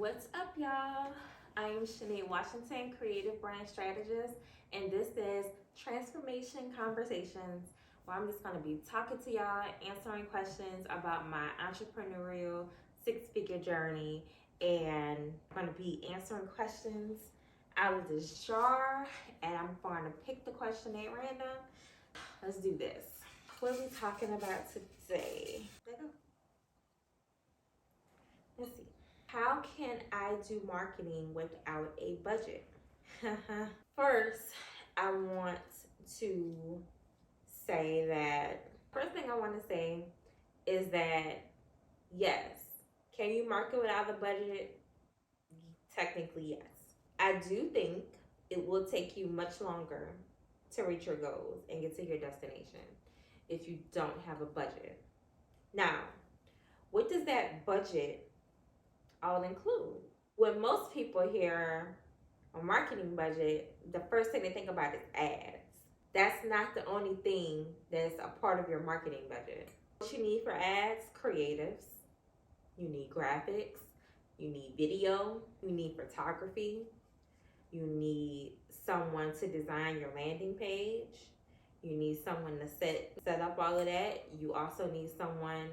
What's up, y'all? I am Shanae Washington, Creative Brand Strategist, and this is Transformation Conversations, where I'm just going to be talking to y'all, answering questions about my entrepreneurial six-figure journey, and I'm going to be answering questions out of this jar, and I'm going to pick the question at random. Let's do this. What are we talking about today? Let's see. How can I do marketing without a budget? First, I want to say that first thing I want to say is that yes, can you market without a budget? Technically, yes. I do think it will take you much longer to reach your goals and get to your destination if you don't have a budget. Now, what does that budget all include? When most people hear a marketing budget, the first thing they think about is ads. That's not the only thing that's a part of your marketing budget. What you need for ads? Creatives. You need graphics. You need video. You need photography. You need someone to design your landing page. You need someone to set up all of that. You also need someone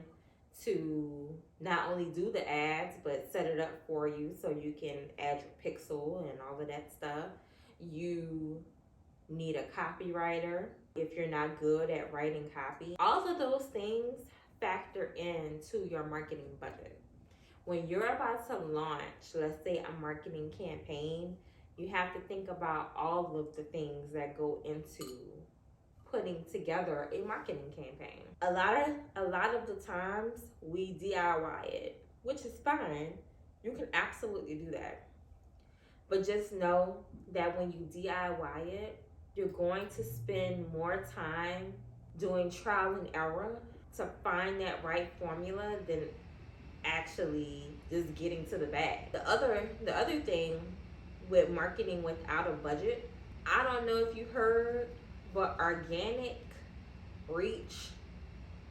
to not only do the ads but set it up for you so you can add your pixel and all of that stuff. You need a copywriter if you're not good at writing copy. All of those things factor into your marketing budget. When you're about to launch, let's say a marketing campaign, you have to think about all of the things that go into putting together a marketing campaign. A lot of the times we DIY it, which is fine. You can absolutely do that. But just know that when you DIY it, you're going to spend more time doing trial and error to find that right formula than actually just getting to the bag. The other thing with marketing without a budget, I don't know if you heard, but organic reach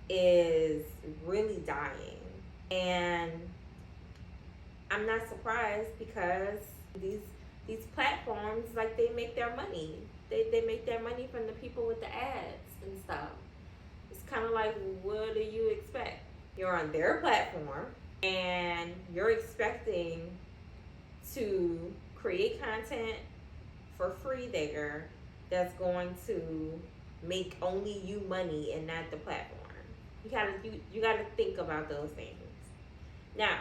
is really dying. And I'm not surprised because these platforms, like, they make their money. They make their money from the people with the ads and stuff. It's kind of like, what do you expect? You're on their platform and you're expecting to create content for free there that's going to make only you money and not the platform. You gotta think about those things. Now,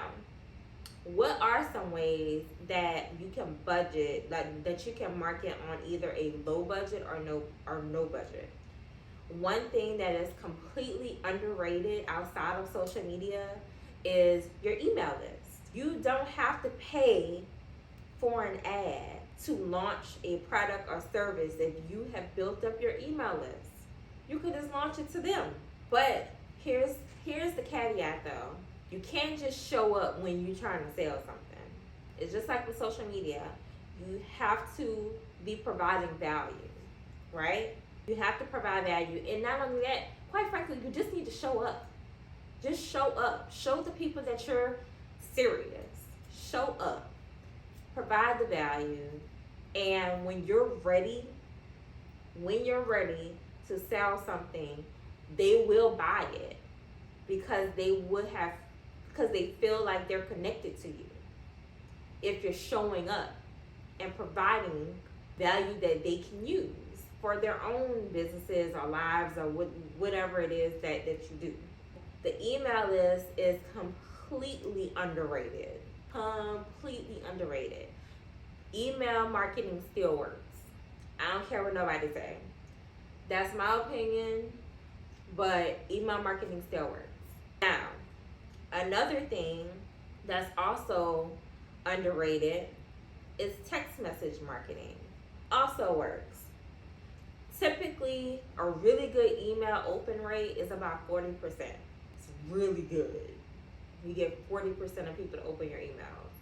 what are some ways that you can budget, like that you can market on either a low budget or no budget? One thing that is completely underrated outside of social media is your email list. You don't have to pay for an ad to launch a product or service if you have built up your email list. You could just launch it to them. But here's the caveat though. You can't just show up when you're trying to sell something. It's just like with social media. You have to be providing value, right? You have to provide value. And not only that, quite frankly, you just need to show up. Just show up. Show the people that you're serious. Show up. Provide the value. And when you're ready to sell something, they will buy it because they feel like they're connected to you. If you're showing up and providing value that they can use for their own businesses or lives or whatever it is that you do. The email list is completely underrated. Completely underrated. Email marketing still works. I don't care what nobody say. That's my opinion, but email marketing still works. Now, another thing that's also underrated is text message marketing. Also works. Typically, a really good email open rate is about 40%. It's really good. You get 40% of people to open your emails.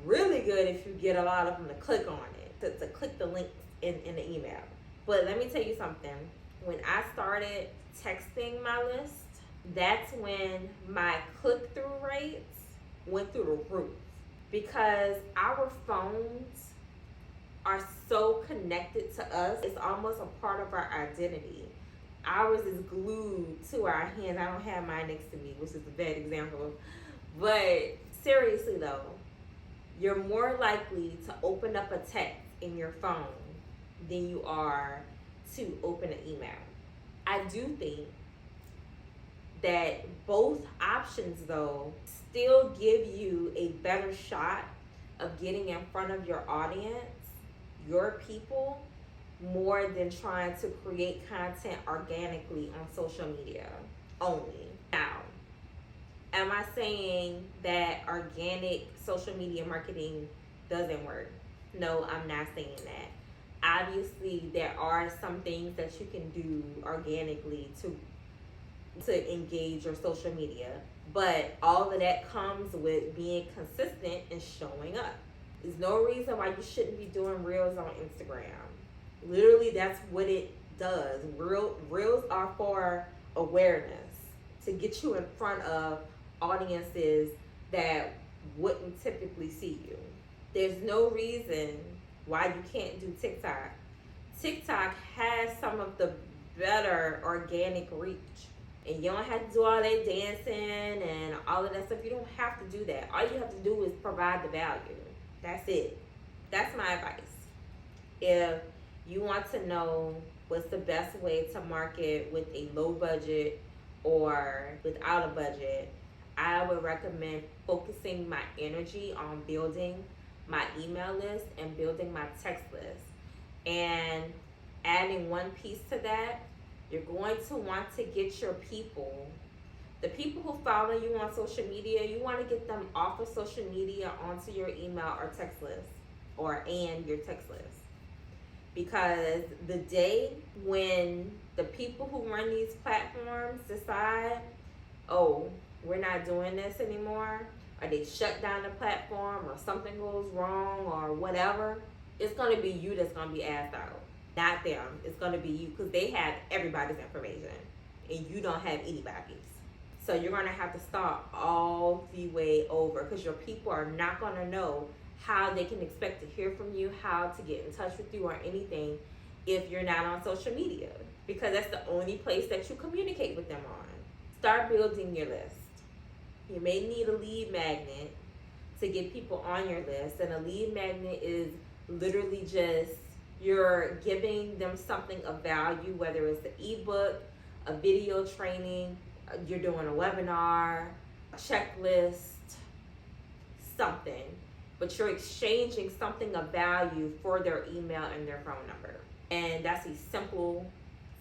Really good if you get a lot of them to click on it, to click the links in the email. But let me tell you something. When I started texting my list, that's when my click-through rates went through the roof. because our phones are so connected to us. It's almost a part of our identity. Ours is glued to our hands. I don't have mine next to me, which is a bad example. But seriously though, you're more likely to open up a text in your phone than you are to open an email. I do think that both options though still give you a better shot of getting in front of your audience, your people, more than trying to create content organically on social media only. Now, am I saying that organic social media marketing doesn't work? No, I'm not saying that. Obviously, there are some things that you can do organically to engage your social media, but all of that comes with being consistent and showing up. There's no reason why you shouldn't be doing reels on Instagram. Literally, that's what it does. Reels are for awareness, to get you in front of audiences that wouldn't typically see you. There's no reason why you can't do TikTok. TikTok has some of the better organic reach. And you don't have to do all that dancing and all of that stuff. You don't have to do that. All you have to do is provide the value. That's it. That's my advice. If you want to know what's the best way to market with a low budget or without a budget, I would recommend focusing my energy on building my email list and building my text list. And adding one piece to that, you're going to want to get your people, the people who follow you on social media, you want to get them off of social media onto your email or text list, and your text list. Because the day when the people who run these platforms decide, oh, we're not doing this anymore, or they shut down the platform, or something goes wrong, or whatever, it's going to be you that's going to be asked out. Not them. It's going to be you, because they have everybody's information and you don't have anybody's. So you're going to have to start all the way over, because your people are not going to know how they can expect to hear from you, how to get in touch with you or anything if you're not on social media, because that's the only place that you communicate with them on. Start building your list. You may need a lead magnet to get people on your list, and a lead magnet is literally just you're giving them something of value, whether it's an ebook, a video training, you're doing a webinar, a checklist, something, but you're exchanging something of value for their email and their phone number. And that's a simple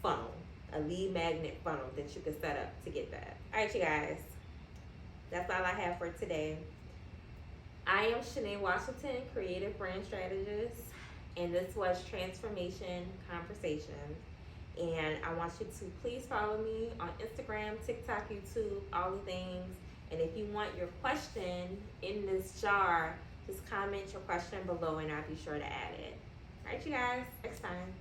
funnel, a lead magnet funnel that you can set up to get that. All right, you guys, that's all I have for today. I am Shanae Washington, creative brand strategist, and this was Transformation Conversations. And I want you to please follow me on Instagram, TikTok, YouTube, all the things. And if you want your question in this jar, just comment your question below and I'll be sure to add it. All right, you guys, next time.